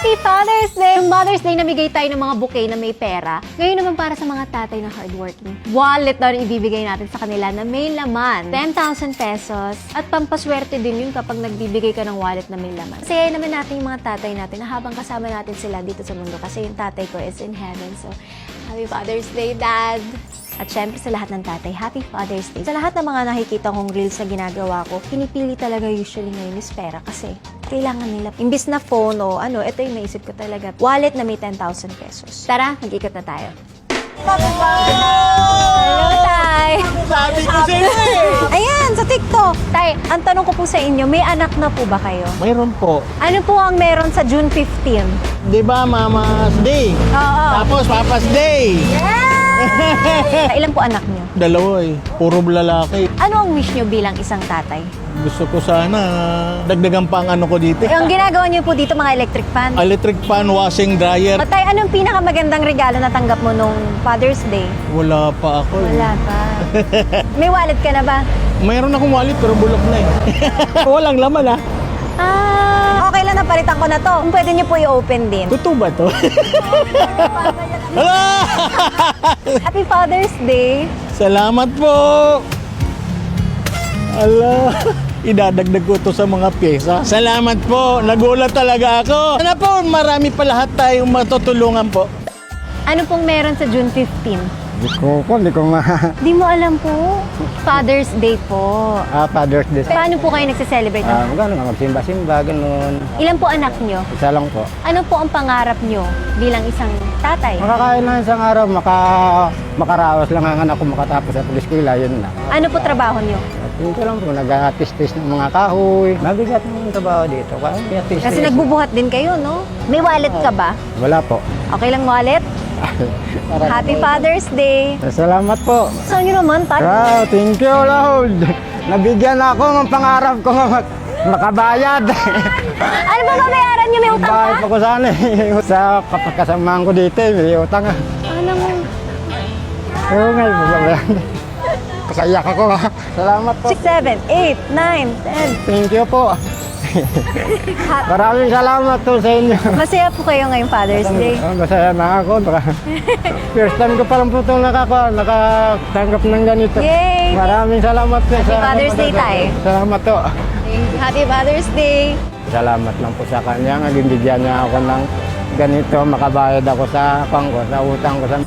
Happy Father's Day! Yung Mother's Day, namigay tayo ng mga bouquet na may pera. Ngayon naman para sa mga tatay na hardworking. Wallet na rin ibibigay natin sa kanila na may laman. 10,000 pesos. At pampaswerte din yun kapag nagbibigay ka ng wallet na may laman. Kasi naman natin yung mga tatay natin na habang kasama natin sila dito sa mundo. Kasi yung tatay ko is in heaven. So, Happy Father's Day, Dad! At syempre sa lahat ng tatay, Happy Father's Day. Sa lahat ng mga nakikita kong reels na ginagawa ko, pinipili talaga usually ngayon is pera kasi kailangan nila. Imbis na phone o ano, ito yung naisip ko talaga. Wallet na may 10,000 pesos. Tara, mag-ikot na tayo. Hello, Tay! Sabi ko sa inyo eh! Ayan, sa TikTok. Tay, ang tanong ko po sa inyo, may anak na po ba kayo? Mayroon po. Ano po ang meron sa June 15? Di ba Mama's Day? Oo. Tapos Papa's Day? Ilan po anak niyo? Dalawa eh. Puro lalaki. Ano ang wish niyo bilang isang tatay? Gusto ko sana dagdagan pa ang ano ko dito. Ang ginagawa niyo po dito mga electric fan? Electric fan, washing dryer. Tay, anong pinakamagandang regalo na tanggap mo nung Father's Day? Wala pa ako eh. Wala pa. May wallet ka na ba? Mayroon akong wallet pero bulok na eh. Walang laman ah. Okay lang, napalitan ko na to. Kung pwede niyo po i-open din. Totoo ba to? Hala! Happy Father's Day! Salamat po! Ala, idadagdag ko to sa mga pyesa. Salamat po, nagulat talaga ako. Sana po, marami pa lahat tayong matutulungan po. Ano pong meron sa June 15? Hindi ko nga. Di mo alam po. Father's Day po. Father's Day. Paano po kayo nagse-celebrate? Gano'n nga, magsimba-simba, gano'n. Ilan po anak nyo? Isa lang po. Ano po ang pangarap nyo bilang isang tatay? Makakain lang isang araw, makaraos lang ang anak ko makatapos sa eskwela, yun na. Ano po trabaho nyo? At yun ko lang po, nag-tis-tis ng mga kahoy. Mabigat ng trabaho dito. Kasi nagbubuhat din kayo, no? May wallet ka ba? Wala po. Okay lang wallet? Happy Father's Day! Salamat po. Saan nyo naman, Tay? Wow, thank you, Lord. Nabigyan ako ng pangarap ko makabayad. Ano ba babayaran nyo? May utang Bahay ka? pa ko sana eh. Sa kapagkasamaan ko dito, may utang ah. Ano mo? Oo nga, babayaran. Kasayak ako. Salamat po. 6, 7, 8, 9, 10. Thank you po. Maraming salamat po sa inyo. Masaya po kayo ngayong Father's Day. Masaya na ako. First time ko palang po itong nakatanggap ng ganito. Yay! Maraming salamat po. Happy Father's Day, Tay. Salamat po. Happy Father's Day! Salamat lang po sa kanya. Nagibigyan niya ako ng ganito. Makabayad ako sa utang ko sa...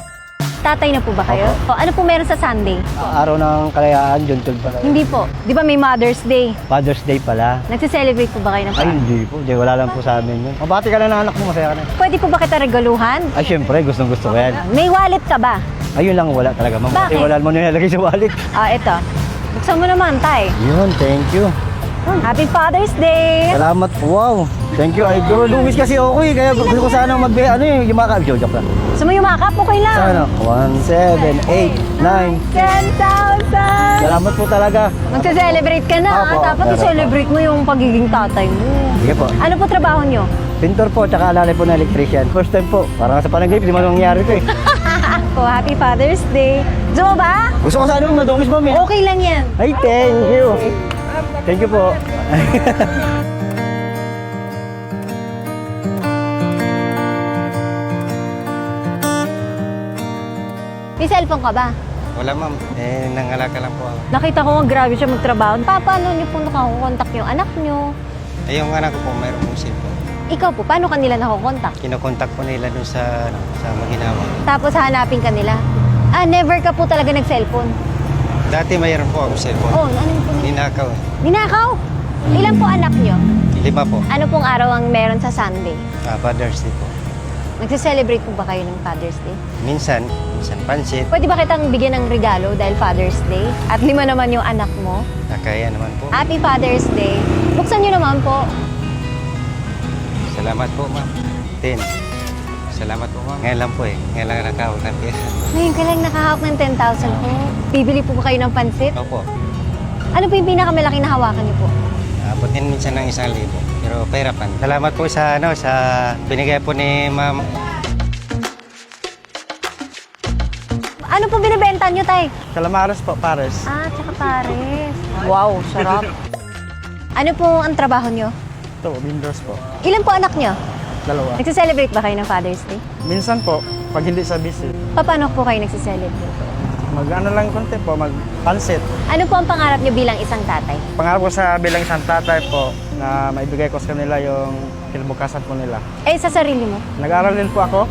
Tatay na po ba kayo? O, ano po meron sa Sunday? Araw ng kalayaan, June 12 pala. Hindi po. Di ba may Mother's Day? Father's Day pala. Nagse-celebrate po ba kayo ng Ay, hindi po. Di, wala lang po sa amin yun. Mabati ka na ng anak mo, masaya ka na. Pwede po ba kita regaluhan? Ay, syempre, gustong-gusto ko yan. May wallet ka ba? Ayun lang, wala talaga. Bakit? Wala mo nilalagay sa wallet. Ito. Buksan mo naman, Tay. Yun, thank you. Happy Father's Day! Salamat po, wow. Thank you. Ay, lumis kasi ako eh. Kaya gusto ko sana yumakap. Joke lang. Gusto mo yumakap? Okay lang. Sana, 1, 7, 8, 9. 10,000! Salamat po talaga. Magse-celebrate ka na, Opo, dapat meron i-celebrate mo yung pagiging tatay mo. Sige po. Ano po trabaho nyo? Pintor po, tsaka alalay po na electrician. First time po. Parang sa panaginip, di man nangyari ito eh. Po, Happy Father's Day! Gusto mo ba? Gusto ko sana madumis mo, eh. Okay lang yan. Ay, thank you. Thank you po. May cellphone ka ba? Wala ma'am, nangalaka lang po ako. Nakita ko nga grabe siya magtrabaho. Paano niyo po nakakontak yung anak niyo? Yung anak ko po, mayroon pong cellphone. Ikaw po, paano kanila nakakontak? Kinokontak po nila dun sa Maginawa. Tapos hanapin kanila. Never ka po talaga nag-cellphone. Dati mayroon po ako cellphone. Oh, ano po? Ninakaw. Ninakaw? Ilan po anak niyo? 5 po. Ano pong araw ang meron sa Sunday? Father's Day po. Nagse-celebrate po ba kayo ng Father's Day? Minsan pansit. Pwede ba kitang bigyan ng regalo dahil Father's Day? At 5 naman yung anak mo. Nakaya naman po. Happy Father's Day. Buksan niyo naman po. Salamat po ma'am. 10. Salamat po ma'am. Ngayon lang po eh. Ngayon lang nakahawak ng pera. Ngayon ka lang nakahawak ng 10,000 po. Bibili po ba kayo ng pansit? Opo. Ano po yung pinakamalaki na hawakan niyo po? Abutin minsan ng 1,000. Pero pahirapan. Salamat po sa binigay po ni ma'am. Ano po binibenta niyo, Tay? Calamares po, pares. Tsaka pares. Wow, sarap. Ano po ang trabaho niyo? Ito, windows po. Ilan po anak niyo? Dalawa. Nagse-celebrate ba kayo ng Father's Day? Minsan po, pag hindi sa busy, Paano po kayo nagse-celebrate? mag-ano lang konti po, mag-pansit. Ano po ang pangarap niyo bilang isang tatay? Pangarap ko sa bilang isang tatay po na maibigay ko sa kanila yung kinabukasan po nila. Eh, sa sarili mo? Nag-aaral din po ako.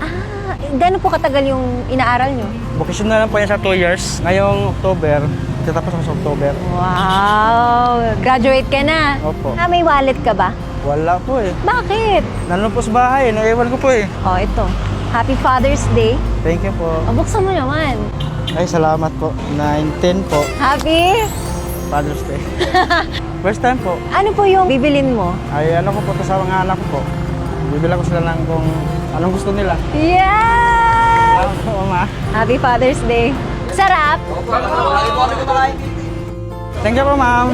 Gano'n po katagal yung inaaral niyo? Vocational lang po yan sa 2 years. Ngayong October, tatapos ako sa October. Wow! Graduate ka na? Opo. May wallet ka ba? Wala po eh. Bakit? Nandun po sa bahay, naiwan ko po eh. Oh, ito. Happy Father's Day. Thank you po. O, buksan mo naman. Ay, salamat po. 9-10 po, Happy? Father's Day. First time po. Ano po yung bibilin mo? Ay, ano ko po to sa mga anak ko po. Bibilang ko sila ng kung anong gusto nila. Yes! Oo, ma. Happy Father's Day. Sarap! Thank you po, ma'am.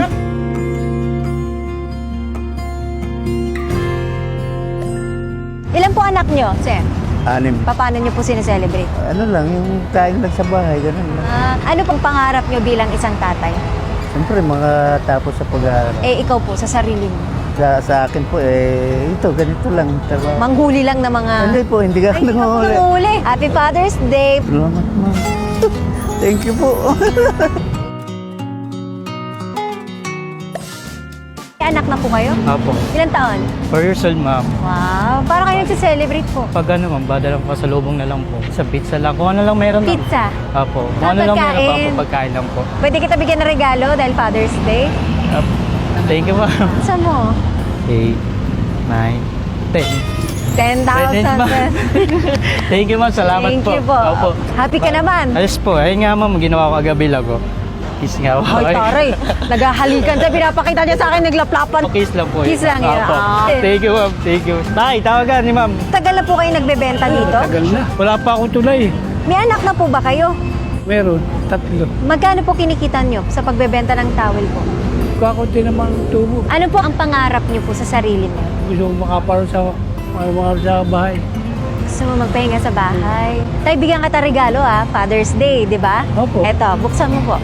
Ilan po anak nyo, sir? 6. Paano nyo po sineselebrate? Ano lang, yung kain lang sa bahay, ganun lang. Ano pong pangarap nyo bilang isang tatay? Siyempre, makatapos sa pag-aaral. Eh, ikaw po, sa sarili mo. Sa akin po, ito, ganito lang. Trabaho. Manghuli lang na mga... Hindi po, hindi ka Ay, hindi ako nanguhuli. Happy Father's Day! Salamat, ma'am. Thank you po. Anak na po kayo? Apo. Ilan taon? 4 years old, ma'am. Wow, para kayo nagse-celebrate po. Pag ano, ma'am, badalang pasalubong na lang po. Sa pizza lang. Kung ano lang meron. ma'am. Pizza. Apo. Kung ano lang meron pa Pagkain. po, pagkain lang po. Pwede kita bigyan ng regalo dahil Father's Day. Apo. Thank you, ma'am. Saan mo? 8, 9, 10. 10,000 ma'am. pesos. Thank you, ma'am. Salamat Thank po. you po. Opo. Happy ka naman. Ayos po. Ayun nga, ma'am. Ginawa ko kagabi lang ko. Kiss nga po. Ay, taray. Naghahalikan siya. Pinapakita niya sa akin, naglaplapan. Kiss lang po. Kiss lang yun. Opo. Ah. Thank you, ma'am. Thank you. Tay, tawagan ni ma'am. Tagal na po kayo nagbebenta dito? Tagal na. Wala pa akong tulay. May anak na po ba kayo? Meron. 3. Magkano po kinikita niyo sa pagbebenta ng towel po? Kakunti naman ang tubo. Ano po ang pangarap niyo po sa sarili niyo? Gusto ko makaparo sa bahay. Gusto mo magpahinga sa bahay? Tay, bigyan ka ta regalo Father's Day, di ba? Opo. Eto, buksan mo po.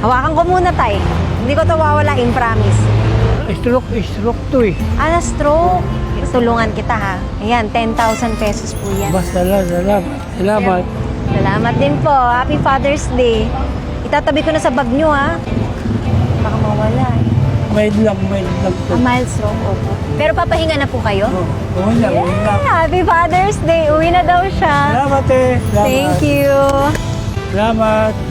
Hawakan ko muna, Tay. Hindi ko to wawalain, promise. Stroke to eh. Stroke. Tulungan kita ha. Ayan, 10,000 pesos po yan. Basta lang, salamat. Salamat din po. Happy Father's Day. Itatabi ko na sa bag nyo ha. Baka mawala eh. Mild lang to. Mild stroke, opo. Pero papahinga na po kayo? Oo lang, Happy Father's Day. Uwi na daw siya. Salamat eh. Thank you. Salamat.